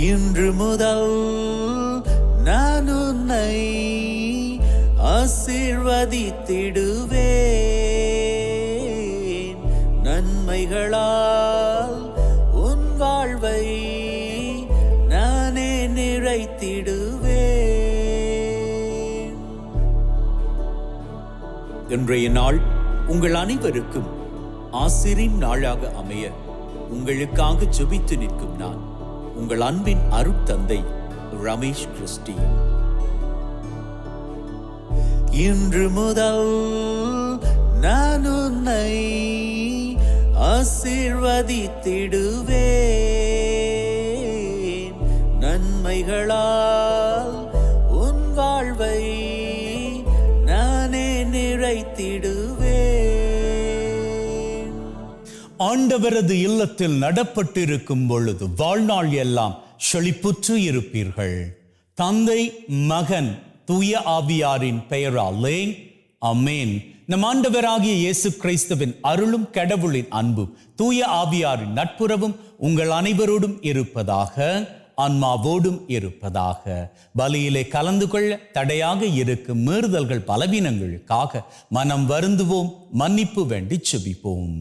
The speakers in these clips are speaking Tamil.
இன்று முதல் நான் உன்னை ஆசீர்வதித்திடுவேன். நன்மைகளால் உன் வாழ்வை நானே நிறைத்திடுவேன். இன்றைய நாள் உங்கள் அனைவருக்கும் ஆசிரின் நாளாக அமைய உங்களுக்காக ஜெபித்து நிற்கும் நான் உங்கள் அன்பின் அருட்தந்தை ரமேஷ் கிறிஸ்டி. இன்று முதல் நான் உன்னை ஆசீர்வதித்திடுவேன். நன்மைகளால் உன் வாழ்வை நானே நிறைத்திடுவேன். ஆண்டவரது இல்லத்தில் நடப்பட்டிருக்கும் பொழுது வாழ்நாள் எல்லாம் செழிப்புற்று இருப்பீர்கள். தந்தை, மகன், தூய ஆவியாரின் பெயராலே ஆமென். நம் ஆண்டவராகிய இயேசு கிறிஸ்துவின் அருளும் கடவுளின் அன்பும் தூய ஆவியாரின் நட்புறவும் உங்கள் அனைவரோடும் இருப்பதாக, ஆன்மாவோடும் இருப்பதாக. பலியிலே கலந்து கொள்ள தடையாக இருக்கும் மீறுதல்கள் பலவீனங்களுக்காக மனம் வருந்துவோம், மன்னிப்பு வேண்டி செபிப்போம்.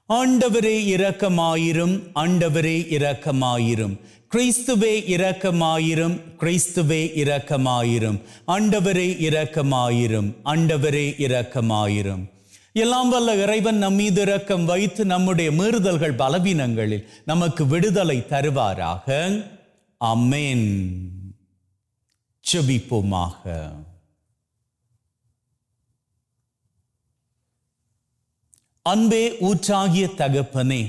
ஆண்டவரே இரக்கமாயிரும், ஆண்டவரே இரக்கமாயிரும். கிறிஸ்துவே இரக்கமாயிரும், கிறிஸ்துவே இரக்கமாயிரும். ஆண்டவரே இரக்கமாயிரும், ஆண்டவரே இரக்கமாயிரும். எல்லாம் வல்ல இறைவன் நம் மீது இரக்கம் வைத்து நம்முடைய மீறுதல்கள் பலவீனங்களில் நமக்கு விடுதலை தருவாராக. ஆமென். ஜெபிப்போமாக. அன்பே ஊற்றாகிய தகப்பனே,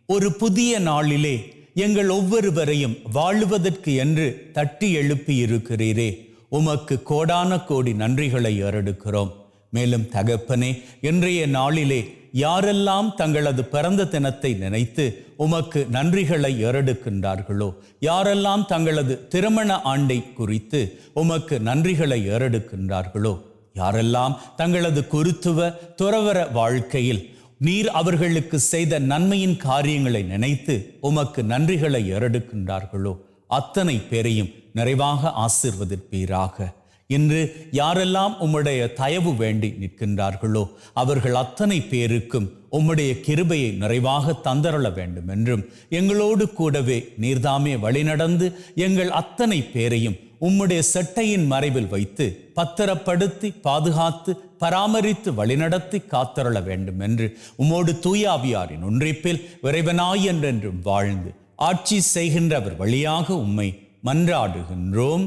ஒரு புதிய நாளிலே எங்கள் ஒவ்வொருவரையும் வாழுவதற்கு என்று தட்டி எழுப்பி இருக்கிறீரே, உமக்கு கோடான கோடி நன்றிகளை ஏறெடுக்கிறோம். மேலும் தகப்பனே, இன்றைய நாளிலே யாரெல்லாம் தங்களது பிறந்த தினத்தை நினைத்து உமக்கு நன்றிகளை ஏறெடுக்கின்றார்களோ, யாரெல்லாம் தங்களது திருமண ஆண்டை குறித்து உமக்கு நன்றிகளை ஏறெடுக்கின்றார்களோ, யாரெல்லாம் தங்களது குருத்துவ துறவற வாழ்க்கையில் நீர் அவர்களுக்கு செய்த நன்மையின் காரியங்களை நினைத்து உமக்கு நன்றிகளை ஏறெடுக்கின்றார்களோ, அத்தனை பேரையும் நிறைவாக ஆசீர்வதிப்பீராக. இன்று யாரெல்லாம் உம்முடைய தயவு வேண்டி நிற்கின்றார்களோ, அவர்கள் அத்தனை பேருக்கும் உம்முடைய கிருபையை நிறைவாக தந்தரள வேண்டும் என்றும், எங்களோடு கூடவே நீர்தாமே வழிநடந்து எங்கள் அத்தனை பேரையும் உம்முடைய செட்டையின் மறைவில் வைத்து பத்திரப்படுத்தி பாதுகாத்து பராமரித்து வழிநடத்தி காத்தருள வேண்டும் என்று உம்மோடு தூயாவியாரின் ஒன்றிப்பில் இறைவனாய் என்றென்றும் வாழ்ந்து ஆட்சி செய்கின்றவர் வழியாக உம்மை மன்றாடுகின்றோம்.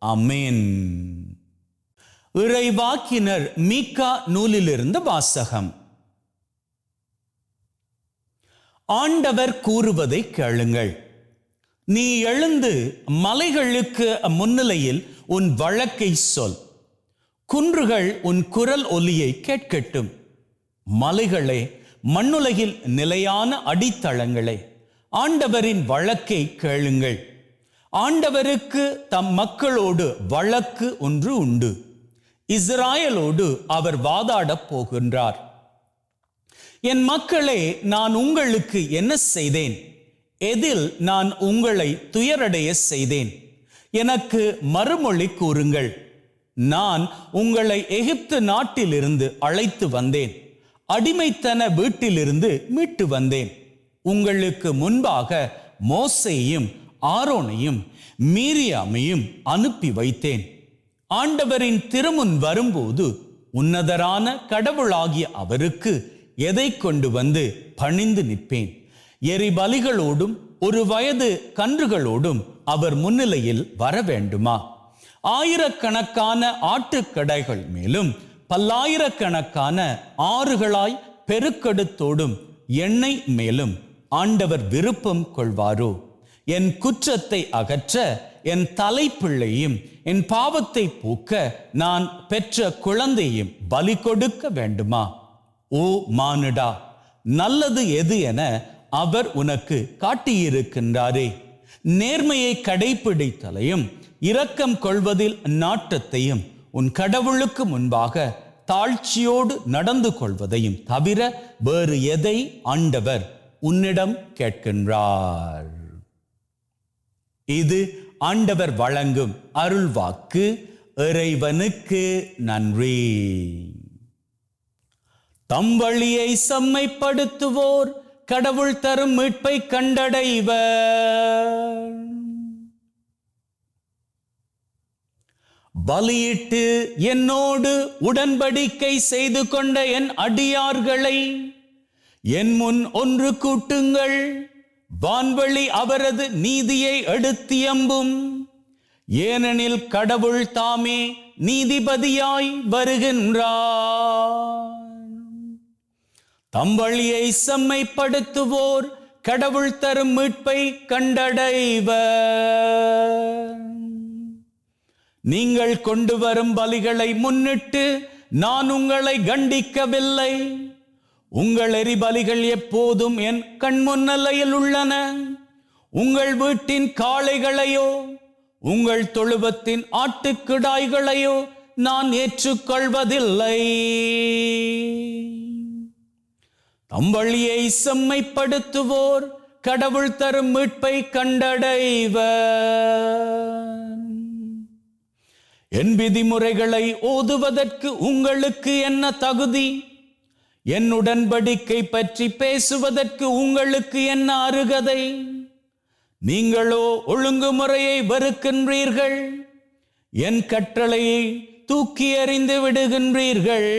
ஆமென். இறைவாக்கினர் மீகா நூலிலிருந்து வாசகம். ஆண்டவர் கூறுவதை கேளுங்கள். நீ எழுந்து மலைகளுக்கு முன்னிலையில் உன் வழக்கை சொல். குன்றுகள் உன் குரல் ஒலியை கேட்கட்டும். மலைகளே, மண்ணுலகில் நிலையான அடித்தளங்களே, ஆண்டவரின் வழக்கை கேளுங்கள். ஆண்டவருக்கு தம் மக்களோடு வழக்கு ஒன்று உண்டு. இஸ்ராயலோடு அவர் வாதாடப் போகின்றார். என் மக்களே, நான் உங்களுக்கு என்ன செய்தேன்? எதில் நான் உங்களை துயரடைய செய்தேன்? எனக்கு மறுமொழி கூறுங்கள். நான் உங்களை எகிப்து நாட்டிலிருந்து அழைத்து வந்தேன். அடிமைத்தன வீட்டிலிருந்து மீட்டு வந்தேன். உங்களுக்கு முன்பாக மோசேயையும் ஆரோனையும் மீரியாமையும் அனுப்பி வைத்தேன். ஆண்டவரின் திருமுன் வரும்போது உன்னதரான கடவுளாகிய அவருக்கு எதை கொண்டு வந்து பணிந்து நிற்பேன்? எரிபலிகளோடும் ஒரு வயது கன்றுகளோடும் அவர் முன்னிலையில் வர வேண்டுமா? ஆயிரக்கணக்கான ஆட்டுக்கடைகள் மேலும் பல்லாயிரக்கணக்கான ஆறுகளாய் பெருக்கெடுத்தோடும் எண்ணெய் மேலும் ஆண்டவர் விருப்பம் கொள்வாரோ? என் குற்றத்தை அகற்ற என் தலைப்பிள்ளையும் என் பாவத்தை போக்க நான் பெற்ற குழந்தையும் பலி கொடுக்க வேண்டுமா? ஓ மானிடா, நல்லது எது என அவர் உனக்கு காட்டியிருக்கின்றாரே. நேர்மையை கடைப்பிடித்தலையும் இரக்கம் கொள்வதில் நாட்டத்தையும் உன் கடவுளுக்கு முன்பாக தாழ்ச்சியோடு நடந்து கொள்வதையும் தவிர வேறு எதை ஆண்டவர் உன்னிடம் கேட்கின்றார்? இது ஆண்டவர் வழங்கும் அருள்வாக்கு. இறைவனுக்கு நன்றி. தம் வழியை செம்மைப்படுத்துவோர் கடவுள் தரும் மீட்பை கண்டடைவர். பலியிட்டு என்னோடு உடன்படிக்கை செய்து கொண்ட என் அடியார்களை என் முன் ஒன்று கூட்டுங்கள். வான்வழி அவரது நீதியை எடுத்தியம்பும். ஏனெனில் கடவுள் தாமே நீதிபதியாய் வருகின்றார். தம் வழியை செம்மைப்படுத்துவோர் கடவுள் தரும் மீட்பை கண்டடைவர். நீங்கள் கொண்டு வரும் பலிகளை முன்னிட்டு நான் உங்களை கண்டிக்கவில்லை. உங்கள் எரிபலிகள் எப்போதும் என் கண்முன்னிலையில் உள்ளன. உங்கள் வீட்டின் காளைகளையோ உங்கள் தொழுவத்தின் ஆட்டுக்கிடாய்களையோ நான் ஏற்றுக்கொள்வதில்லை. தம் வழியை செம்மைப்படுத்துவோர் கடவுள் தரும் மீட்பை கண்டடைவர். என் விதிமுறைகளை ஓதுவதற்கு உங்களுக்கு என்ன தகுதி? என் உடன்படிக்கை பற்றி பேசுவதற்கு உங்களுக்கு என்ன அருகதை? நீங்களோ ஒழுங்குமுறையை வெறுக்கின்றீர்கள். என் கட்டளையை தூக்கி எறிந்து விடுகின்றீர்கள்.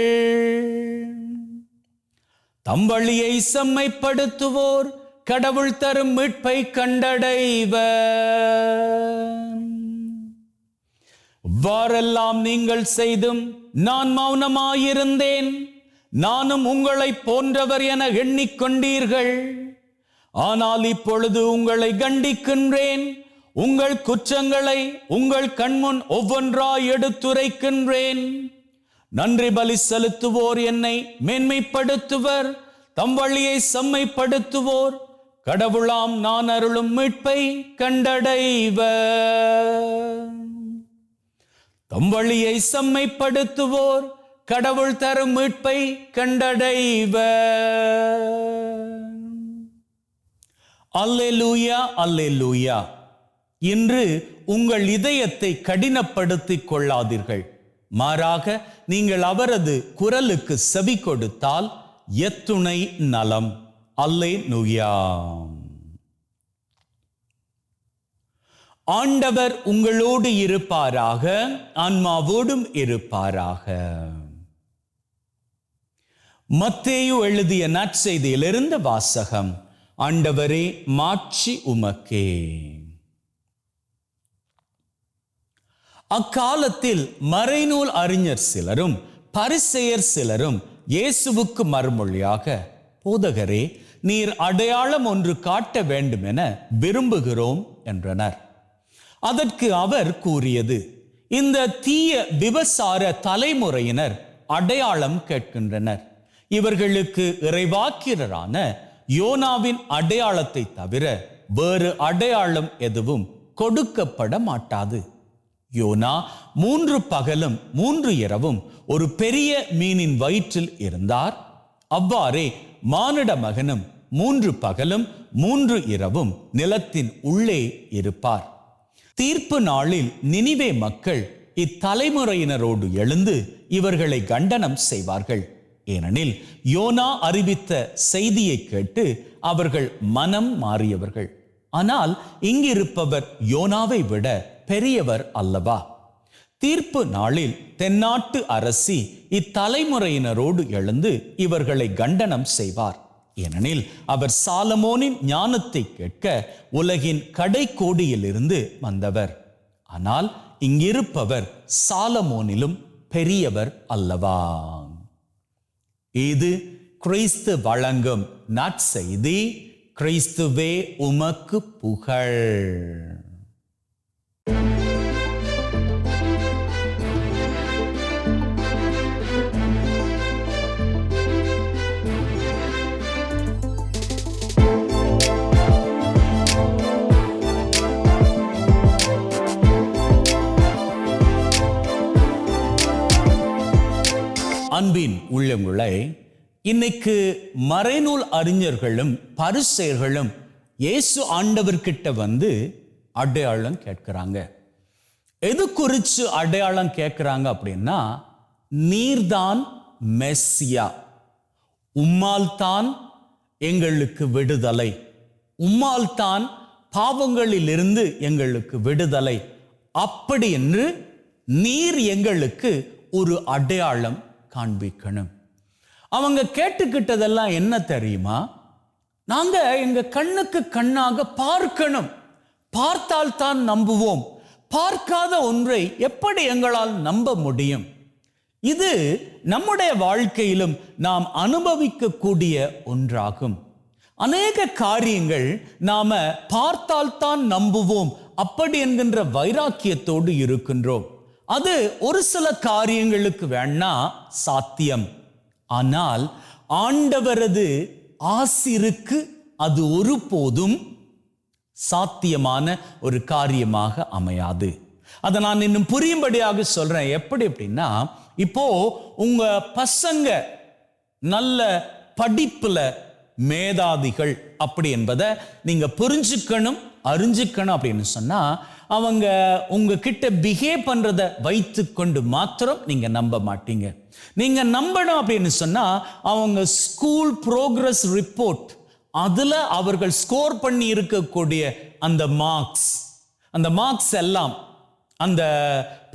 தம் வழியை செம்மைப்படுத்துவோர் கடவுள் தரும் மீட்பை கண்டடைவர். இவ்வாறெல்லாம் நீங்கள் செய்தும் நான் மௌனமாயிருந்தேன். நானும் உங்களை போன்றவர் என எண்ணிக்கொண்டீர்கள். ஆனால் இப்பொழுது உங்களை கண்டிக்கின்றேன். உங்கள் குற்றங்களை உங்கள் கண்முன் ஒவ்வொன்றாய் எடுத்துரைக்கின்றேன். நன்றி பலி செலுத்துவோர் என்னை மேன்மைப்படுத்துவர். தம் வழியை செம்மைப்படுத்துவோர் கடவுளாம் நான் அருளும் மீட்பை கண்டடைவர். தம் வழியை செம்மைப்படுத்துவோர் கடவுள் தரும் மீட்பை கண்டடைவர். அல்லேலூயா, அல்லேலூயா. இன்று உங்கள் இதயத்தை கடினப்படுத்திக் கொள்ளாதீர்கள். மாறாக நீங்கள் அவரது குரலுக்கு செவி கொடுத்தால் எத்துணை நலம். அல்லேலூயா. ஆண்டவர் உங்களோடு இருப்பாராக, ஆன்மாவோடும் இருப்பாராக. மத்தேயு எழுதிய நற்செய்தியிலிருந்து வாசகம். ஆண்டவரே, மாட்சி உமக்கே. அக்காலத்தில் மறைநூல் அறிஞர் சிலரும் பரிசேயர் சிலரும் இயேசுவுக்கு மறுமொழியாக, போதகரே, நீர் அடையாளம் ஒன்று காட்ட வேண்டும் என விரும்புகிறோம் என்றனர். அதற்கு அவர் கூறியது, இந்த தீய விபசார தலைமுறையினர் அடையாளம் கேட்கின்றனர். இவர்களுக்கு இறைவாக்கினரான யோனாவின் அடையாளத்தை தவிர வேறு அடையாளம் எதுவும் கொடுக்கப்பட மாட்டாது. யோனா 3 பகலும் 3 இரவும் ஒரு பெரிய மீனின் வயிற்றில் இருந்தார். அவ்வாறே மானிட மகனும் 3 பகலும் 3 இரவும் நிலத்தின் உள்ளே இருப்பார். தீர்ப்பு நாளில் நினிவே மக்கள் இத்தலைமுறையினரோடு எழுந்து இவர்களை கண்டனம் செய்வார்கள். ஏனெனில் யோனா அறிவித்த செய்தியை கேட்டு அவர்கள் மனம் மாறியவர்கள். ஆனால் இங்கிருப்பவர் யோனாவை விட பெரியவர் அல்லவா? தீர்ப்பு நாளில் தென்னாட்டு அரசி இத்தலைமுறையினரோடு எழுந்து இவர்களை கண்டனம் செய்வார். ஏனெனில் அவர் சாலமோனின் ஞானத்தை கேட்க உலகின் கடைக்கோடியிலிருந்து வந்தவர். ஆனால் இங்கிருப்பவர் சாலமோனிலும் பெரியவர் அல்லவா? இது கிறிஸ்து வழங்கும் நற்செய்தி. கிறிஸ்துவே உமக்கு புகழ். அன்பின் உள்ளங்களை, இன்னைக்கு மறைநூல் அறிஞர்களும் பரிசேயர்களும் இயேசு ஆண்டவர்கிட்ட வந்து அடையாளம் கேட்கிறாங்க. எது குறித்து அடையாளம் கேட்கிறாங்க அப்படின்னா, நீர்தான் மெஸ்ஸியா, உம்மால் தான் எங்களுக்கு விடுதலை, உம்மால் தான் பாவங்களிலிருந்து எங்களுக்கு விடுதலை, அப்படி என்று நீர் எங்களுக்கு ஒரு அடையாளம் காண்பிக்கணும். அவங்க கேட்டுக்கிட்டதெல்லாம் என்ன தெரியுமா? நாங்க எங்க கண்ணுக்கு கண்ணாக பார்க்கணும், பார்த்தால் தான் நம்புவோம், பார்க்காத ஒன்றை எப்படி எங்களால் நம்ப முடியும்? இது நம்முடைய வாழ்க்கையிலும் நாம் அனுபவிக்கக்கூடிய ஒன்றாகும். அநேக காரியங்கள் நாம பார்த்தால் தான் நம்புவோம் அப்படி என்கின்ற வைராக்கியத்தோடு இருக்கின்றோம். அது ஒரு சில காரியங்களுக்கு வேணா சாத்தியம். ஆனால் ஆண்டவரது ஆசிருக்கு அது ஒருபோதும் சாத்தியமான ஒரு காரியமாக அமையாது. அதை நான் இன்னும் புரியும்படியாக சொல்றேன். எப்படி அப்படின்னா, இப்போ உங்க பசங்க நல்ல படிப்புல மேதாதிகள் அப்படி என்பதை நீங்க புரிஞ்சுக்கணும், அறிஞ்சுக்கணும். அப்படின்னு சொன்னா, அவங்க உங்ககிட்ட பிஹேவ் பண்றதை வைத்து கொண்டு மாத்திரம் நீங்க நம்ப மாட்டீங்க. நீங்க நம்பணும் அப்படின்னு சொன்னா, அவங்க ஸ்கூல் ப்ரோக்ரஸ் ரிப்போர்ட், அதுல அவர்கள் ஸ்கோர் பண்ணி இருக்கக்கூடிய அந்த மார்க்ஸ் எல்லாம், அந்த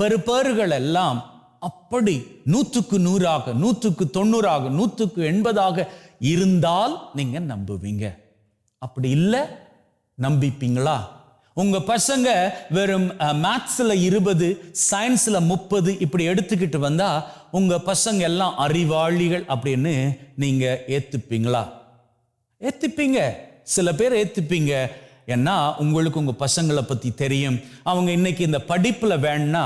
பெறுபேறுகள் எல்லாம் அப்படி 100க்கு 100, 100க்கு 90, 100க்கு 80 இருந்தால் நீங்க நம்புவீங்க. அப்படி இல்லை, நம்பிப்பீங்களா? உங்க பசங்க வெறும் மேத்ஸ்ல 20, சயின்ஸ்ல 30 இப்படி எடுத்துக்கிட்டு வந்தா உங்க பசங்க எல்லாம் அறிவாளிகள் அப்படின்னு நீங்க ஏத்துப்பீங்களா? ஏத்துப்பீங்க. சில பேர் ஏத்துப்பீங்க. ஏன்னா உங்களுக்கு உங்க பசங்களை பத்தி தெரியும். அவங்க இன்னைக்கு இந்த படிப்புல வேணா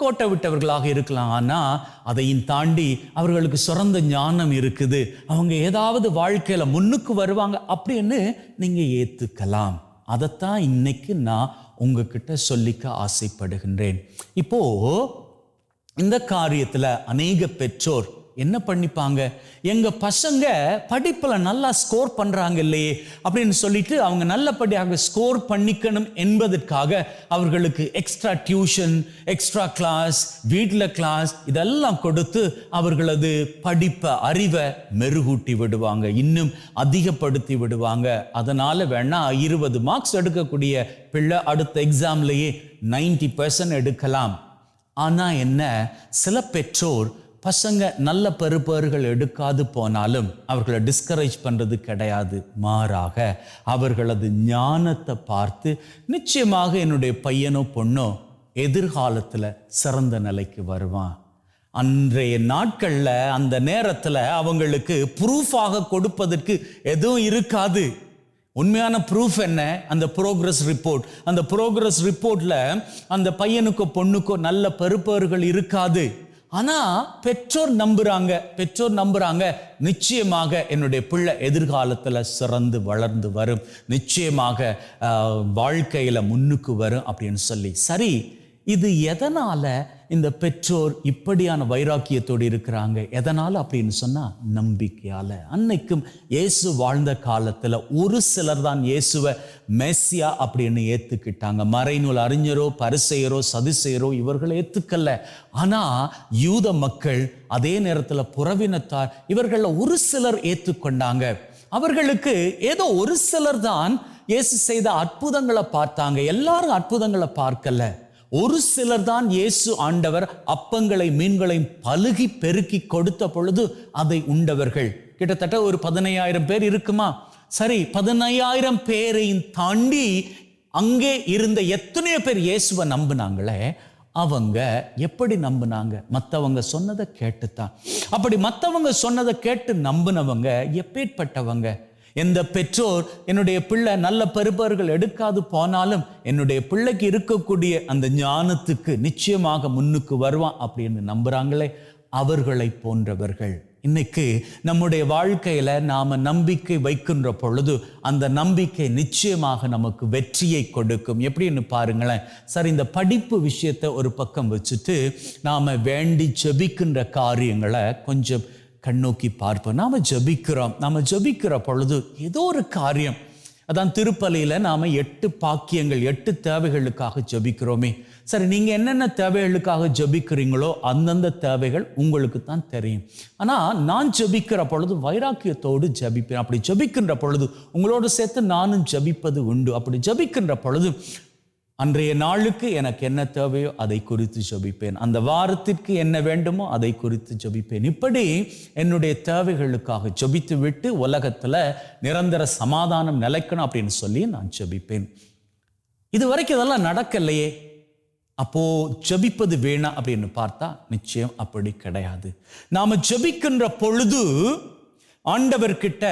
கோட்டை விட்டவர்களாக இருக்கலாம், ஆனா அதையும் தாண்டி அவர்களுக்கு சிறந்த ஞானம் இருக்குது, அவங்க ஏதாவது வாழ்க்கையில முன்னுக்கு வருவாங்க அப்படின்னு நீங்க ஏத்துக்கலாம். அதைத்தான் இன்னைக்கு நான் உங்ககிட்ட சொல்லிக்க ஆசைப்படுகின்றேன். இப்போ இந்த காரியத்துல அநேக பெற்றோர் என்ன பண்ணிப்பாங்க, எங்க பசங்க படிப்புல நல்லா ஸ்கோர் பண்றாங்க இல்லையே அப்படின்னு சொல்லிட்டு அவங்க நல்லபடியாக ஸ்கோர் பண்ணிக்கணும் என்பதற்காக அவர்களுக்கு எக்ஸ்ட்ரா டியூஷன், எக்ஸ்ட்ரா கிளாஸ், வீட்டில் கிளாஸ் இதெல்லாம் கொடுத்து அவர்களது படிப்பை, அறிவை மெருகூட்டி விடுவாங்க, இன்னும் அதிகப்படுத்தி விடுவாங்க. அதனால வேணா 20 மார்க்ஸ் எடுக்கக்கூடிய பிள்ளை அடுத்த எக்ஸாம்லயே 90% எடுக்கலாம். ஆனா என்ன, சில பெற்றோர் பசங்க நல்ல பெறுபேறுகள் எடுக்காது போனாலும் அவர்களை டிஸ்கரேஜ் பண்றது கிடையாது. மாறாக அவர்களது ஞானத்தை பார்த்து நிச்சயமாக என்னுடைய பையனோ பொண்ணோ எதிர்காலத்துல சிறந்த நிலைக்கு வருவான். அன்றைய நாட்கள்ல அந்த நேரத்துல அவங்களுக்கு ப்ரூஃபாக கொடுப்பதற்கு எதுவும் இருக்காது. உண்மையான ப்ரூஃப் என்ன? அந்த ப்ரோக்ரஸ் ரிப்போர்ட். அந்த ப்ரோக்ரஸ் ரிப்போர்ட்ல அந்த பையனுக்கோ பொண்ணுக்கோ நல்ல பெறுபேறுகள் இருக்காது. ஆனா பெற்றோர் நம்புறாங்க நிச்சயமாக என்னுடைய பிள்ளை எதிர்காலத்துல சிறந்து வளர்ந்து வரும், நிச்சயமாக வாழ்க்கையில முன்னுக்கு வரும் அப்படின்னு சொல்லி. சரி, இது எதனால இந்த பெற்றோர் இப்படியான வைராக்கியத்தோடு இருக்கிறாங்க? எதனால அப்படின்னு சொன்னா, நம்பிக்கையால. அன்னைக்கும் இயேசு வாழ்ந்த காலத்துல ஒரு சிலர் தான் இயேசுவை மெஸ்ஸியா அப்படின்னு ஏத்துக்கிட்டாங்க. மறைநூல் அறிஞரோ, பரிசேயரோ, சதுசேயரோ இவர்கள் ஏத்துக்கல. ஆனா யூத மக்கள், அதே நேரத்துல புறவினத்தார், இவர்கள ஒரு சிலர் ஏத்துக்கொண்டாங்க. அவர்களுக்கு ஏதோ ஒரு சிலர் தான் இயேசு செய்த அற்புதங்களை பார்த்தாங்க. எல்லாரும் அற்புதங்களை பார்க்கல. ஒரு சிலர் தான் இயேசு ஆண்டவர் அப்பங்களை மீன்களையும் பலுகி பெருக்கி கொடுத்த பொழுது அதை உண்டவர்கள். கிட்டத்தட்ட ஒரு 15,000 பேர் இருக்குமா? சரி, 15,000 பேரையும் தாண்டி அங்கே இருந்த எத்தனையோ பேர் இயேசுவை நம்பினாங்களே, அவங்க எப்படி நம்பினாங்க? மற்றவங்க சொன்னதை கேட்டுத்தான். அப்படி மற்றவங்க சொன்னதை கேட்டு நம்பினவங்க எப்பேற்பட்டவங்க? எந்த பெற்றோர் என்னுடைய பிள்ளை நல்ல பெறுபேறுகள் எடுக்காது போனாலும் என்னுடைய பிள்ளைக்கு இருக்கக்கூடிய அந்த ஞானத்துக்கு நிச்சயமாக முன்னுக்கு வருவான் அப்படின்னு நம்புறாங்களே, அவர்களை போன்றவர்கள். இன்னைக்கு நம்முடைய வாழ்க்கையில நாம நம்பிக்கை வைக்கின்ற பொழுது அந்த நம்பிக்கை நிச்சயமாக நமக்கு வெற்றியை கொடுக்கும். எப்படின்னு பாருங்களேன். சரி, இந்த படிப்பு விஷயத்தை ஒரு பக்கம் வச்சுட்டு நாம வேண்டி ஜெபிக்கின்ற காரியங்களை கொஞ்சம் கண்ணோக்கி பார்ப்போம். நாம ஜெபிக்கிற பொழுது ஏதோ ஒரு காரியம், அதான் திருப்பலியில நாம 8 பாக்கியங்கள் 8 தேவைகளுக்காக ஜெபிக்கிறோமே. சரி, நீங்க என்னென்ன தேவைகளுக்காக ஜெபிக்கிறீங்களோ அந்தந்த தேவைகள் உங்களுக்கு தான் தெரியும். ஆனா நான் ஜெபிக்கிற பொழுது வைராக்கியத்தோடு ஜெபிப்பேன். அப்படி ஜெபிக்கின்ற பொழுது உங்களோடு சேர்த்து நானும் ஜெபிப்பது உண்டு. அப்படி ஜெபிக்கின்ற பொழுது அன்றைய நாளுக்கு எனக்கு என்ன தேவையோ அதை குறித்து ஜெபிப்பேன். அந்த வாரத்திற்கு என்ன வேண்டுமோ அதை குறித்து ஜெபிப்பேன். இப்படி என்னுடைய தேவைகளுக்காக ஜெபித்து விட்டு உலகத்துல நிரந்தர சமாதானம் நிலைக்கணும் அப்படின்னு சொல்லி நான் ஜெபிப்பேன். இது வரைக்கும் இதெல்லாம் நடக்கலையே, அப்போ ஜெபிப்பது வேணாம் அப்படின்னு பார்த்தா நிச்சயம் அப்படி கிடையாது. நாம ஜெபிக்கின்ற பொழுது ஆண்டவர்கிட்ட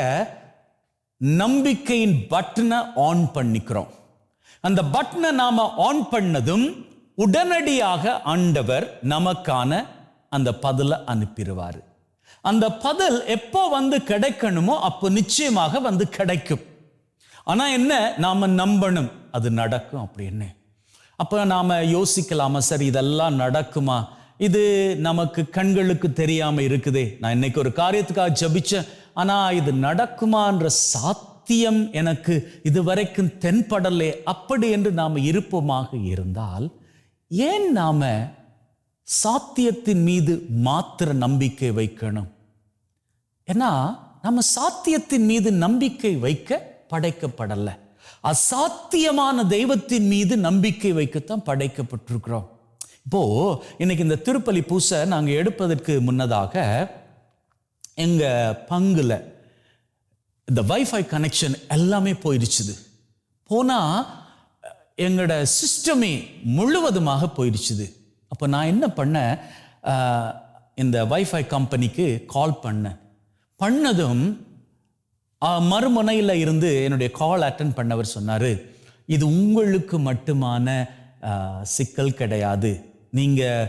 நம்பிக்கையின் பட்டனை ஆன் பண்ணிக்கிறோம். அந்த பட்டனை நாம ஆன் பண்ணதும் உடனடியாக ஆண்டவர் நமக்கான அந்த பதிலை அனுப்பிடுவார். அந்த பதில் எப்போ வந்து கிடைக்கணுமோ அப்போ நிச்சயமாக வந்து கிடைக்கும். ஆனா என்ன, நாம நம்பணும் அது நடக்கும் அப்படின்னு. அப்ப நாம யோசிக்கலாமா, சரி இதெல்லாம் நடக்குமா, இது நமக்கு கண்களுக்கு தெரியாம இருக்குதே, நான் இன்னைக்கு ஒரு காரியத்துக்காக ஜெபிச்சேன் ஆனா இது நடக்குமான்ற சாத்தியம் எனக்கு இதுவரைக்கும் தென்படலே, அப்படி என்று நாம இருப்போமாக இருந்தால் ஏன் நாம சாத்தியத்தின் மீது மாத்திர நம்பிக்கை வைக்கணும்? ஏன்னா நம்ம சாத்தியத்தின் மீது நம்பிக்கை வைக்க படைக்கப்படல, அசாத்தியமான தெய்வத்தின் மீது நம்பிக்கை வைக்கத்தான் படைக்கப்பட்டிருக்கிறோம். இப்போ இன்னைக்கு இந்த திருப்பலி பூசை நாங்க எடுப்பதற்கு முன்னதாக எங்க பங்குல இந்த வைஃபை கனெக்ஷன் எல்லாமே போயிடுச்சுது. போனா எங்களோட சிஸ்டமே முழுவதுமாக போயிடுச்சுது. அப்போ நான் என்ன பண்ணேன், இந்த வைஃபை கம்பெனிக்கு கால் பண்ணதும் மறுமுனையில் இருந்து என்னுடைய கால் அட்டன் பண்ணவர் சொன்னார், இது உங்களுக்கு மட்டுமான சிக்கல் கிடையாது, நீங்கள்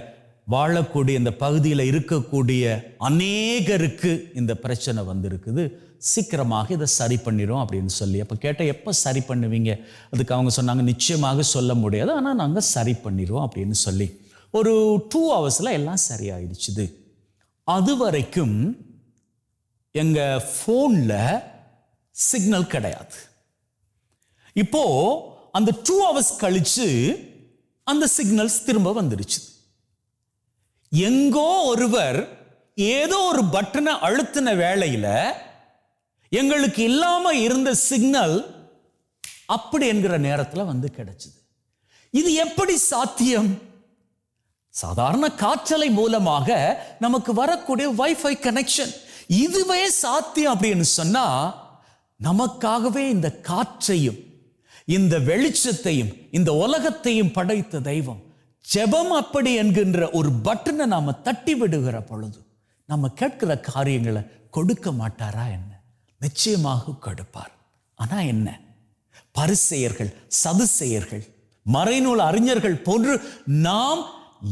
வாழக்கூடிய இந்த பகுதியில் இருக்கக்கூடிய அநேகருக்கு இந்த பிரச்சனை வந்திருக்குது, சீக்கிரமாக இதை சரி பண்ணிடும் அப்படின்னு சொல்லி. அப்போ கேட்டால் எப்போ சரி பண்ணுவீங்க? அதுக்கு அவங்க சொன்னாங்க, நிச்சயமாக சொல்ல முடியாது, ஆனால் நாங்கள் சரி பண்ணிடுவோம் அப்படின்னு சொல்லி. ஒரு 2 ஹவர்ஸில் எல்லாம் சரியாயிடுச்சுது. அது வரைக்கும் எங்கள் ஃபோனில் சிக்னல் கிடையாது. இப்போ அந்த 2 ஹவர்ஸ் கழிச்சு அந்த சிக்னல்ஸ் திரும்ப வந்துடுச்சு. எங்கோ ஒருவர் ஏதோ ஒரு பட்டனை அழுத்தின வேளையில எங்களுக்கு இல்லாம இருந்த சிக்னல் அப்படி என்கிற நேரத்தில் வந்து கிடைச்சது. இது எப்படி சாத்தியம்? சாதாரண காற்றலை மூலமாக நமக்கு வரக்கூடிய வைஃபை கனெக்ஷன், இதுவே சாத்தியம் அப்படின்னு சொன்னா நமக்காகவே இந்த காற்றையும் இந்த வெளிச்சத்தையும் இந்த உலகத்தையும் படைத்த தெய்வம் ஜெபம் அப்படி என்கின்ற ஒரு பட்டனை நாம தட்டி விடுகிற பொழுது நம்ம கேட்கிற காரியங்களை கொடுக்க மாட்டாரா என்ன? நிச்சயமாக கொடுப்பார். ஆனா என்ன, பரிசேயர்கள் சதுசேயர்கள் மறைநூல் அறிஞர்கள் போன்று நாம்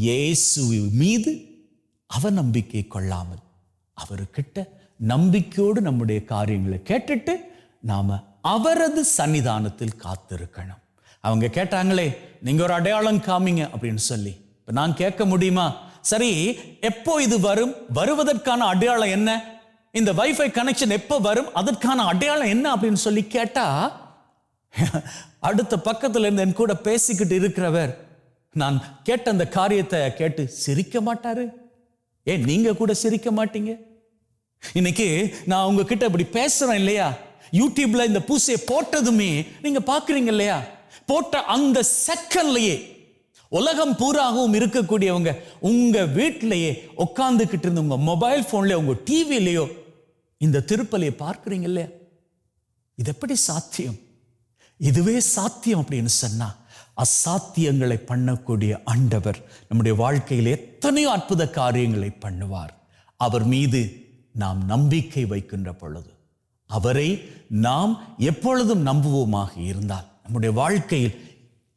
இயேசு மீது அவநம்பிக்கை கொள்ளாமல் அவர்கிட்ட நம்பிக்கையோடு நம்முடைய காரியங்களை கேட்டுட்டு நாம அவரது சன்னிதானத்தில் காத்திருக்கணும். அவங்க கேட்டாங்களே, நீங்க ஒரு அடையாளம் காமிங்க அப்படின்னு சொல்லி. இப்ப நான் கேட்க முடியுமா, சரி எப்போ இது வரும், வருவதற்கான அடையாளம் என்ன, இந்த வைஃபை கனெக்ஷன் எப்போ வரும், அதற்கான அடையாளம் என்ன அப்படின்னு சொல்லி கேட்டா அடுத்த பக்கத்துல இருந்து என் கூட பேசிக்கிட்டு இருக்கிறவர் நான் கேட்ட அந்த காரியத்தை கேட்டு சிரிக்க மாட்டாரு. ஏன் நீங்க கூட சிரிக்க மாட்டீங்க? இன்னைக்கு நான் உங்ககிட்ட இப்படி பேசுறேன் இல்லையா, யூடியூப்ல இந்த பூசையை போட்டதுமே நீங்க பாக்குறீங்க இல்லையா, போட்ட அந்த செகண்ட்லயே உலகம் பூராகவும் இருக்கக்கூடியவங்க உங்க வீட்டிலேயே உட்கார்ந்துகிட்டு இருந்து உங்க மொபைல் போன்லயோ உங்க டிவிலையோ இந்த திருப்பலியை பார்க்கிறீங்க இல்லையா? இது எப்படி சாத்தியம்? இதுவே சாத்தியம் அப்படின்னு சொன்னா அசாத்தியங்களை பண்ணக்கூடிய ஆண்டவர் நம்முடைய வாழ்க்கையில் எத்தனையோ அற்புத காரியங்களை பண்ணுவார். அவர் மீது நாம் நம்பிக்கை வைக்கின்ற பொழுது, அவரை நாம் எப்பொழுதும் நம்புவோமாக இருந்தால் நம்முடைய வாழ்க்கையில்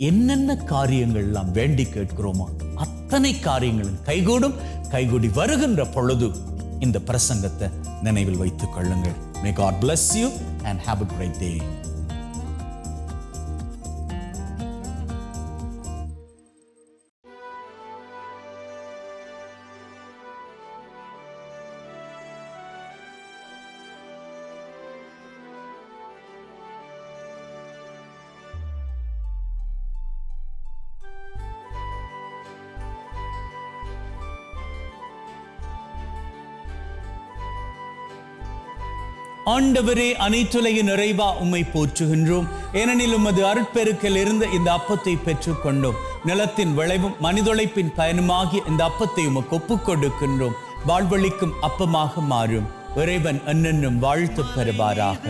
என்னென்ன காரியங்கள் நாம் வேண்டி கேட்கிறோமோ அத்தனை காரியங்களும் கைகூடும். கைகூடி வருகின்ற பொழுது இந்த பிரசங்கத்தை நினைவில் வைத்துக் கொள்ளுங்கள். May God bless you and have a great day. ஆண்டவரே, அனைத்துலக நிறைவா உம்மை போற்றுகின்றோம். ஏனெனில் உமது அருட்பெருக்கில் இருந்த இந்த அப்பத்தை பெற்றுக் கொண்டோம். நிலத்தின் விளைவும் மனிதொழைப்பின் பயனுமாகிய இந்த அப்பத்தை உமக்கு ஒப்புக் கொடுக்கின்றோம். வாழ்வளிக்கும் அப்பமாக மாறும். இறைவன் என்னென்னும் வாழ்த்து பெறுவாராக.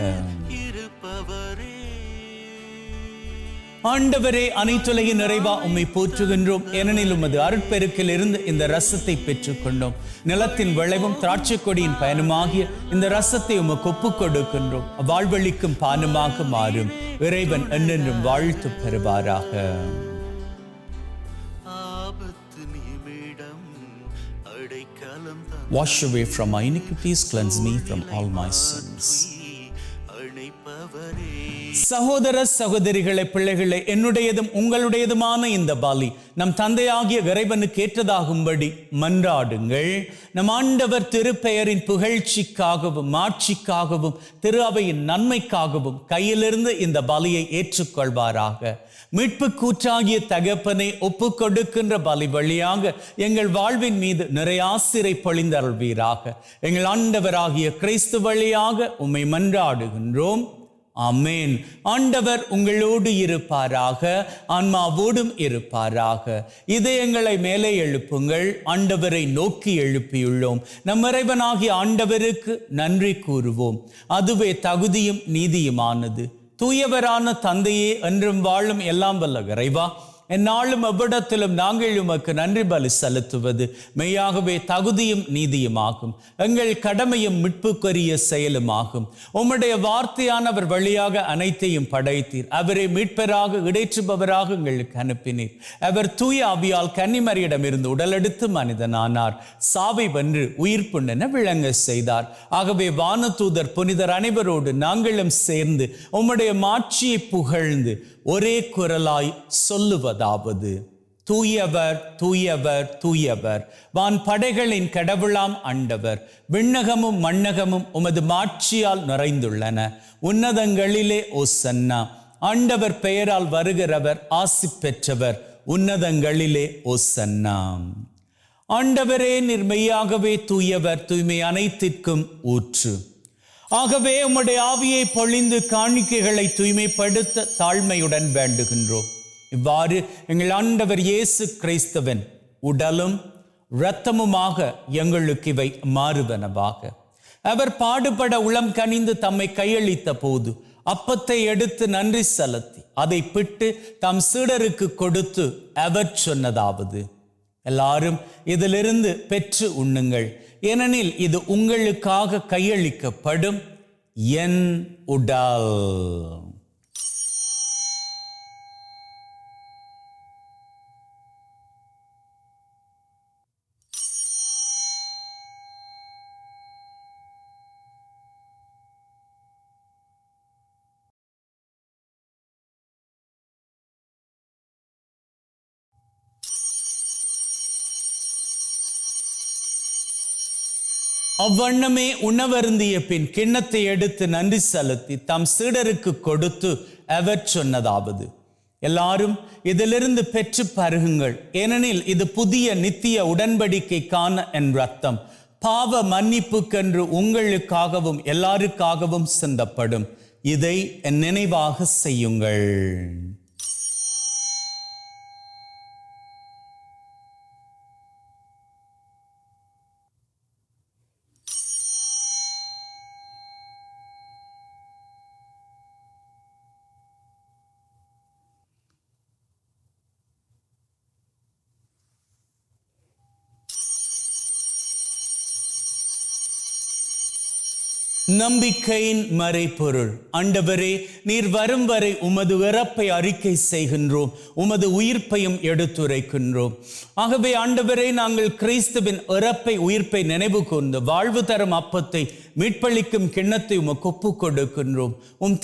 ஆண்டவரே, அனைத்துலக நிறைவா உம்மை போற்றுகின்றோம். ஏனெனில் உமது அருட்பெருக்கில் இருந்து இந்த ரசத்தை பெற்றுக் கொண்டோம். நிலத்தின் விளைவும் திராட்சை கொடியின் பயனுமாகிய இந்த ரசத்தை உமக்கு ஒப்புக் கொடுக்கின்றோம். வாழ்வளிக்கும் பானமாக மாறும். இறைவன் என்னென்றும் வாழ்த்து பெறுவாராக. Wash away from my iniquities, cleanse me from all my sins. சகோதர சகோதரிகளை, பிள்ளைகளை, என்னுடையதும் உங்களுடையதுமான இந்த பலி நம் தந்தையாகிய இறைவனுக்கு ஏற்றதாகும்படி மன்றாடுங்கள். நம் ஆண்டவர் திருப்பெயரின் புகழ்ச்சிக்காகவும் மாட்சிக்காகவும் திரு அவையின் நன்மைக்காகவும் கையிலிருந்து இந்த பலியை ஏற்றுக்கொள்வாராக. மீட்பு கூற்றாகிய தகப்பனை ஒப்புக் கொடுக்கின்ற பலி வழியாக எங்கள் வாழ்வின் மீது நிறைய ஆசிரை பொழிந்தருள்வீராக. எங்கள் ஆண்டவராகிய கிறிஸ்து வழியாக உம்மை மன்றாடுகின்றோம். ஆமென். ஆண்டவர் உங்களோடு இருப்பாராக, ஆன்மாவோடும் இருப்பாராக. இதயங்களை மேலே எழுப்புங்கள். ஆண்டவரை நோக்கி எழுப்பியுள்ளோம். நம் இறைவனாகிய ஆண்டவருக்கு நன்றி கூறுவோம். அதுவே தகுதியும் நீதியுமானது. தூயவரான தந்தையே, என்றும் வாழும் எல்லாம் வல்ல இறைவா, எந்நாளும் எவ்விடத்திலும் நாங்கள் உமக்கு நன்றி பலி செலுத்துவது மெய்யாகவே தகுதியும் நீதியுமாகும். எங்கள் கடமையும் மீட்புக்குரிய செயலுமாகும். உம்முடைய வார்த்தையானவர் வழியாக அனைத்தையும் படைத்தீர். அவரை மீட்பராக இடைற்றுபவராக எங்களுக்கு அனுப்பினீர். அவர் தூய ஆவியால் கன்னிமரியிடமிருந்து உடலெடுத்து மனிதனானார். சாவை வென்று உயிர்ப்புண்ணென விளங்க செய்தார். ஆகவே வானதூதர் புனிதர் அனைவரோடு நாங்களும் சேர்ந்து உம்முடைய மாட்சியை புகழ்ந்து ஒரே குரலாய் சொல்லுவதாவது: தூயவர், தூயவர், தூயவர், வான் படைகளின் கடவுளாம் ஆண்டவர். விண்ணகமும் மண்ணகமும் உமது மாட்சியால் நிறைந்துள்ளன. உன்னதங்களிலே ஓசன்னா. ஆண்டவர் பெயரால் வருகிறவர் ஆசி பெற்றவர். உன்னதங்களிலே ஓசன்னா. ஆண்டவரே, நீர் மெய்யாகவே தூயவர், தூய்மை அனைத்திற்கும் ஊற்று. ஆகவே உம்முடைய ஆவியை பொழிந்து காணிக்கைகளை தூய்மைப்படுத்த தாழ்மையுடன் வேண்டுகின்றோம். இவ்வாறு எங்கள் ஆண்டவர் இயேசு கிறிஸ்துவின் உடலும் இரத்தமுமாக எங்களுக்கு இவை மாறுவனவாக. அவர் பாடுபட உளம் கனிந்து தம்மை கையளித்த போது அப்பத்தை எடுத்து நன்றி செலுத்தி அதை பிட்டு தம் சீடருக்கு கொடுத்து அவர் சொன்னதாவது: எல்லாரும் இதிலிருந்து பெற்று உண்ணுங்கள், ஏனெனில் இது உங்களுக்காக கையளிக்கப்படும் என் உடல். அவ்வண்ணமே உணவருந்திய பின் கிண்ணத்தை எடுத்து நன்றி செலுத்தி தம் சீடருக்கு கொடுத்து அவர் சொன்னதாவது: எல்லாரும் இதிலிருந்து பெற்று பருகுங்கள், ஏனெனில் இது புதிய நித்திய உடன்படிக்கைக்கான என் இரத்தம், பாவ மன்னிப்புக்கென்று உங்களுக்காகவும் எல்லாருக்காகவும் சிந்தப்படும். இதை என் நினைவாக செய்யுங்கள். நம்பிக்கையின் மறைபொருள். ஆண்டவரே, நீர் வரும் வரை உமது இறப்பை அறிக்கை செய்கின்றோம், உமது உயிர்ப்பையும் எடுத்துரைக்கின்றோம். ஆகவே ஆண்டவரே, நாங்கள் கிறிஸ்துவின் இறப்பை உயிர்ப்பை நினைவு கூர்ந்து வாழ்வு தரும் அப்பத்தை மீட்பளிக்கும் கிண்ணத்தை உமக்கு ஒப்புக் கொடுக்கின்றோம்.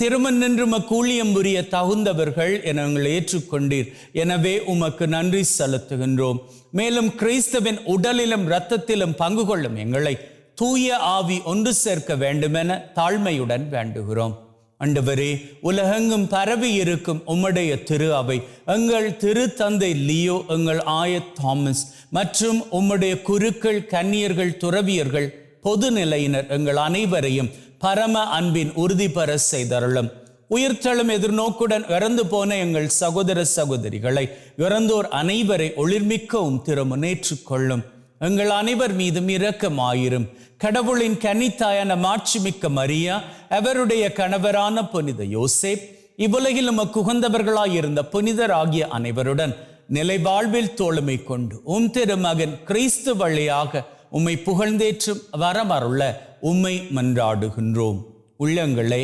திருமண் நின்று உமக்கு ஊழியம் புரிய தகுந்தவர்கள் என நாங்கள் ஏற்றுக்கொண்டீர். எனவே உமக்கு நன்றி செலுத்துகின்றோம். மேலும் கிறிஸ்துவின் உடலிலும் இரத்தத்திலும் பங்கு கொள்ளும் எங்களை தூய ஆவி ஒன்று சேர்க்க வேண்டுமென தாழ்மையுடன் வேண்டுகிறோம். ஆண்டவரே, உலகெங்கும் பரவி இருக்கும் உம்முடைய திரு அவை, எங்கள் திரு தந்தை லியோ, எங்கள் ஆயர் தாமஸ் மற்றும் உம்முடைய குருக்கள், கன்னியர்கள், துறவியர்கள், பொதுநிலையினர் எங்கள் அனைவரையும் பரம அன்பின் உறுதி பெற செய்தருளும். உயிர்த்தெழும் எதிர்நோக்குடன் இறந்து போன எங்கள் சகோதர சகோதரிகளை, இறந்தோர் அனைவரை ஒளிர்மிக்கவும் திருமுன்னேற்றுக் கொள்ளும். எங்கள் அனைவர் மீதும் இரக்கமாயிரும். கடவுளின் கன்னித்தாயான மாட்சிமிக்க மரியா, அவருடைய கணவரான புனித யோசேப், இவ்வுலகில் உமக்கு உகந்தவர்களாயிருந்த புனிதர் ஆகிய அனைவருடன் நிலை வாழ்வில் தோழமை கொண்டு திருமகன் கிறிஸ்து வழியாக உம்மை புகழ்ந்தேற்றும் வரமருள உம்மை மன்றாடுகின்றோம். உள்ளங்களே,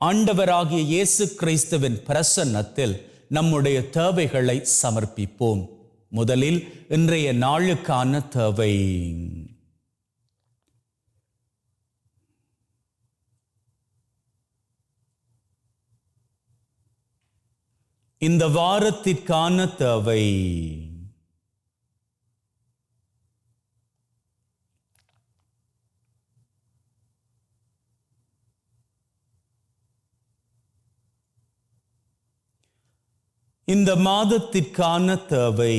ஆண்டவராகிய இயேசு கிறிஸ்துவின் பிரசன்னத்தில் நம்முடைய தேவைகளை சமர்ப்பிப்போம். முதலில் இன்றைய நாளுக்கான தேவை. இந்த வாரத்திற்கான தேவை. இந்த மாதத்திற்கான தேவை.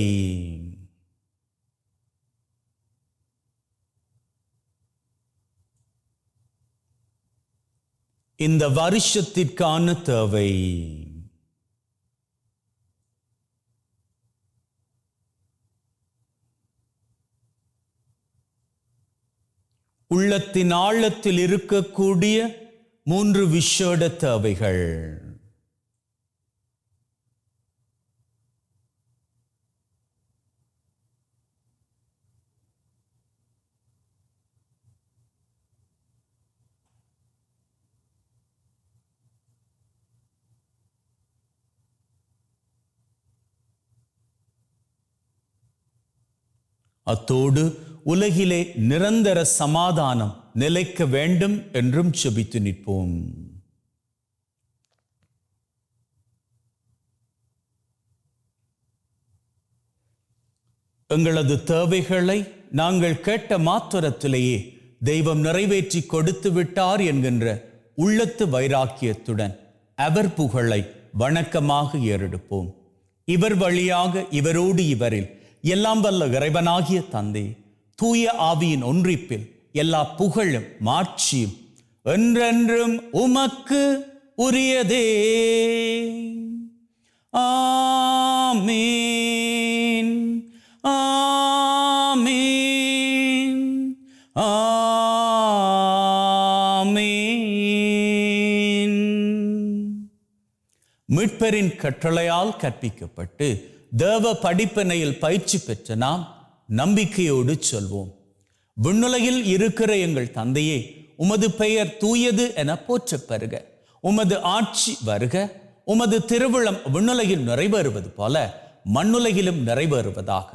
இந்த வருஷத்திற்கான தேவை. உள்ளத்தின் ஆழத்தில் இருக்கக்கூடிய 3 விசேட தேவைகள். அத்தோடு உலகிலே நிரந்தர சமாதானம் நிலைக்க வேண்டும் என்றும் செபித்து நிற்போம். எங்களது தேவைகளை நாங்கள் கேட்ட மாத்திரத்திலேயே தெய்வம் நிறைவேற்றி கொடுத்து விட்டார் என்கின்ற உள்ளத்து வைராக்கியத்துடன் அவர் புகழை வணக்கமாக ஏறெடுப்போம். இவர் வழியாக, இவரோடு, இவரில் எல்லாம் வல்ல இறைவனாகிய தந்தை, தூய ஆவியின் ஒன்றிப்பில் எல்லா புகழும் மாட்சியும் என்றென்றும் உமக்கு உரியதே. ஆமீன், ஆமீன், ஆமீன். மீட்பரின் கட்டளையால் கற்பிக்கப்பட்டு தேவ படிப்பினையில் பயிற்சி பெற்ற நாம் நம்பிக்கையோடு சொல்வோம். விண்ணுலகில் இருக்கிற எங்கள் தந்தையே, உமது பெயர் தூயது என போற்றப் பெறுக. உமது ஆட்சி வருக. உமது திருவுளம் விண்ணுலகில் நிறைவேறுவது போல மண்ணுலகிலும் நிறைவேறுவதாக.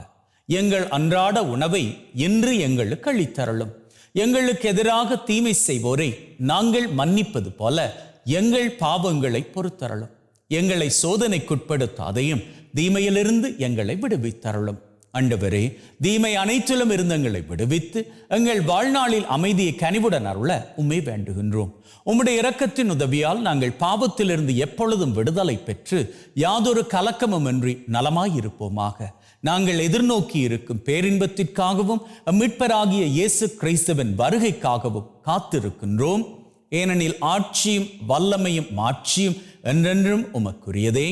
எங்கள் அன்றாட உணவை இன்று எங்களுக்கு அளித்தருளும். எங்களுக்கு எதிராக தீமை செய்வோரை நாங்கள் மன்னிப்பது போல எங்கள் பாவங்களை பொறுத்தருளும். எங்களை சோதனைக்குட்படுத்தாதையும் தீமையிலிருந்து எங்களை விடுவித்தருளும். ஆண்டவரே, தீமை அனைத்திலும் இருந்து எங்களை விடுவித்து எங்கள் வாழ்நாளில் அமைதியை கனிவுடன் அருள உம்மை வேண்டுகின்றோம். உம்முடைய இரக்கத்தின் உதவியால் நாங்கள் பாவத்திலிருந்து எப்பொழுதும் விடுதலை பெற்று யாதொரு கலக்கமுமின்றி நலமாயிருப்போமாக. நாங்கள் எதிர்நோக்கி இருக்கும் பேரின்பத்திற்காகவும் மீட்பராகிய இயேசு கிறிஸ்துவின் வருகைக்காகவும் காத்திருக்கின்றோம். ஏனெனில் ஆட்சியும் வல்லமையும் மாட்சியும் என்றென்றும் உமக்குரியதே.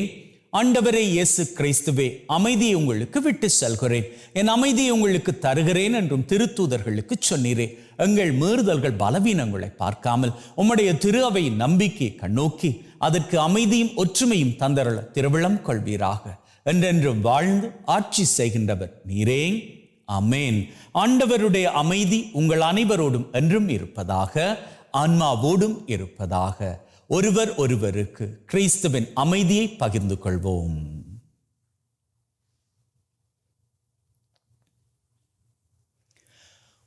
ஆண்டவரே இயேசு கிறிஸ்துவே, அமைதியை உங்களுக்கு விட்டு செல்கிறேன், என் அமைதியை உங்களுக்கு தருகிறேன் என்றும் திருத்தூதர்களுக்கு சொன்னீரே. எங்கள் மீறுதல்கள் பலவீனங்களை பார்க்காமல் உம்முடைய திரு அவையின் நம்பிக்கையை கண்ணோக்கி அதற்கு அமைதியும் ஒற்றுமையும் தந்தருள திருவிழம் கொள்வீராக. என்றென்றும் வாழ்ந்து ஆட்சி செய்கின்றவர் நீரே. ஆமேன். ஆண்டவருடைய அமைதி உங்கள் அனைவரோடும் என்றும் இருப்பதாக. ஆன்மாவோடும் இருப்பதாக. ஒருவர் ஒருவருக்கு கிறிஸ்துவின் அமைதியை பகிர்ந்து கொள்வோம்.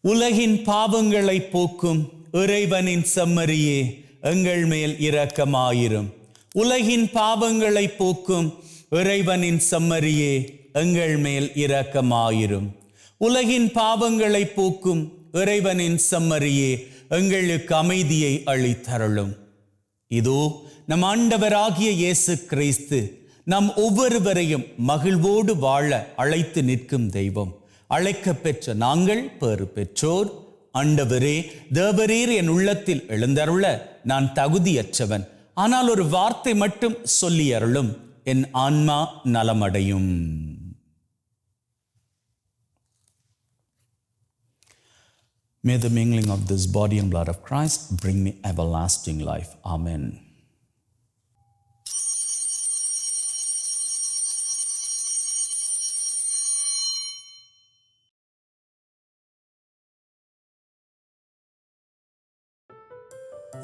உலகின் பாவங்களை போக்கும் இறைவனின் செம்மறியே, எங்கள் மேல் இரக்கமாயிரும். உலகின் பாவங்களை போக்கும் இறைவனின் செம்மறியே, எங்கள் மேல் இரக்கமாயிரும். உலகின் பாவங்களை போக்கும் இறைவனின் செம்மறியே, எங்களுக்கு அமைதியை அளித்தருளும். இதோ நம் ஆண்டவராகிய இயேசு கிறிஸ்து நம் ஒவ்வொருவரையும் மகிழ்வோடு வாழ அழைத்து நிற்கும் தெய்வம். அழைக்க பெற்ற நாங்கள் பேறு பெற்றோர். ஆண்டவரே, தேவரீர் என் உள்ளத்தில் எழுந்தருள நான் தகுதியற்றவன். ஆனால் ஒரு வார்த்தை மட்டும் சொல்லி அருளும், என் ஆன்மா நலமடையும். May the mingling of this body and blood of Christ bring me everlasting life. Amen.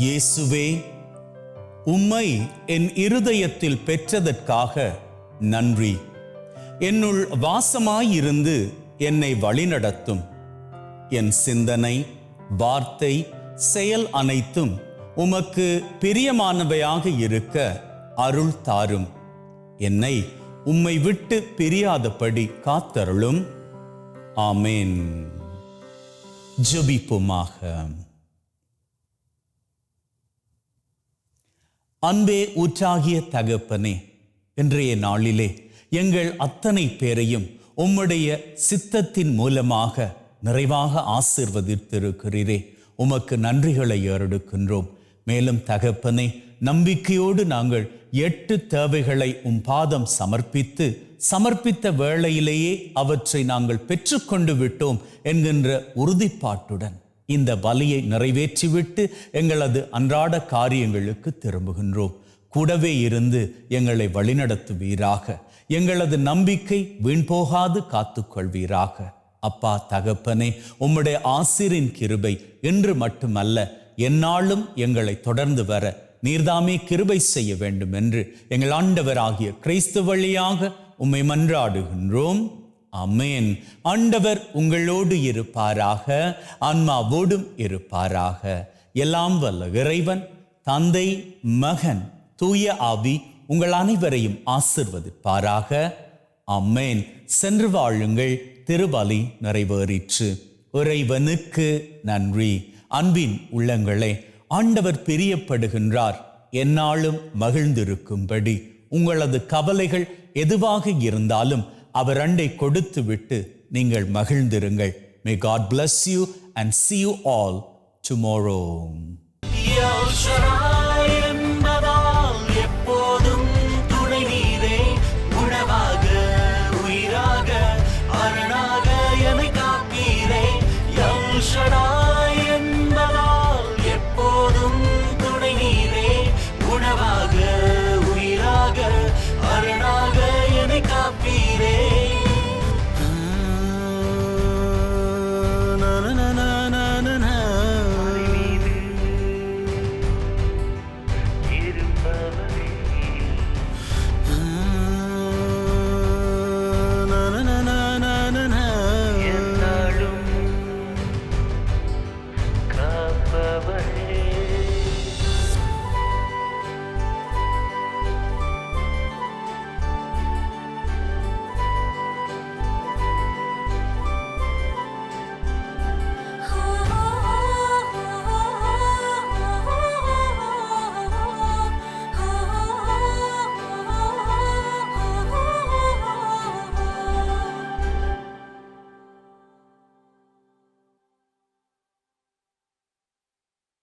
இயேசுவே, உம்மை என் இருதயத்தில் பெற்றதற்காக நன்றி. என்னுள் வாசமாயிருந்து என்னை வழிநடத்தும். என் சிந்தனை, வார்த்தை, செயல் அனைத்தும் உமக்கு பிரியமானவையாக இருக்க அருள் தாரும். என்னை உம்மை விட்டு பிரியாதபடி காத்தருளும். ஆமேன். ஜெபிப்போமாக. அன்பே ஊற்றாகிய தகப்பனே, இன்றைய நாளிலே எங்கள் அத்தனை பேரையும் உம்முடைய சித்தத்தின் மூலமாக நிறைவாக ஆசீர்வதித்திருக்கிறீரே, உமக்கு நன்றிகளை ஏறெடுக்கின்றோம். மேலும் தகப்பனே, நம்பிக்கையோடு நாங்கள் 8 தேவைகளை பாதம் சமர்ப்பித்த வேளையிலேயே அவற்றை நாங்கள் பெற்றுக்கொண்டு விட்டோம் என்கின்ற உறுதிப்பாட்டுடன் இந்த பலியை நிறைவேற்றிவிட்டு எங்களது அன்றாட காரியங்களுக்கு திரும்புகின்றோம். கூடவே இருந்து எங்களை வழிநடத்துவீராக. எங்களது நம்பிக்கை வீண் போகாது காத்துக்கொள்வீராக. அப்பா தகப்பனே, உம்முடைய ஆசீரின் கிருபை இன்று மட்டுமல்ல எந்நாளும் எங்களை தொடர்ந்து வர நீர்தாமே கிருபை செய்ய வேண்டும் என்று எங்கள் ஆண்டவராகிய கிறிஸ்து வழியாக உம்மை மன்றாடுகின்றோம். ஆமென். ஆண்டவர் உங்களோடு இருப்பாராக, ஆன்மாவோடும் இருப்பாராக. எல்லாம் வல்ல இறைவன் தந்தை, மகன், தூய ஆவி உங்கள் அனைவரையும் ஆசீர்வதிப்பாராக. ஆமென். சென்று வாழுங்கள். திருபலி நிறைவேறிற்று. இறைவனுக்கு நன்றி. அன்பின் உள்ளங்களே, ஆண்டவர் பிரியப்படுகின்றார். எந்நாளும் மகிழ்ந்திருக்கும்படி உங்களது கவலைகள் எதுவாக இருந்தாலும் அவர் அண்டை கொடுத்து விட்டு நீங்கள் மகிழ்ந்திருங்கள். May God bless you and see you all tomorrow.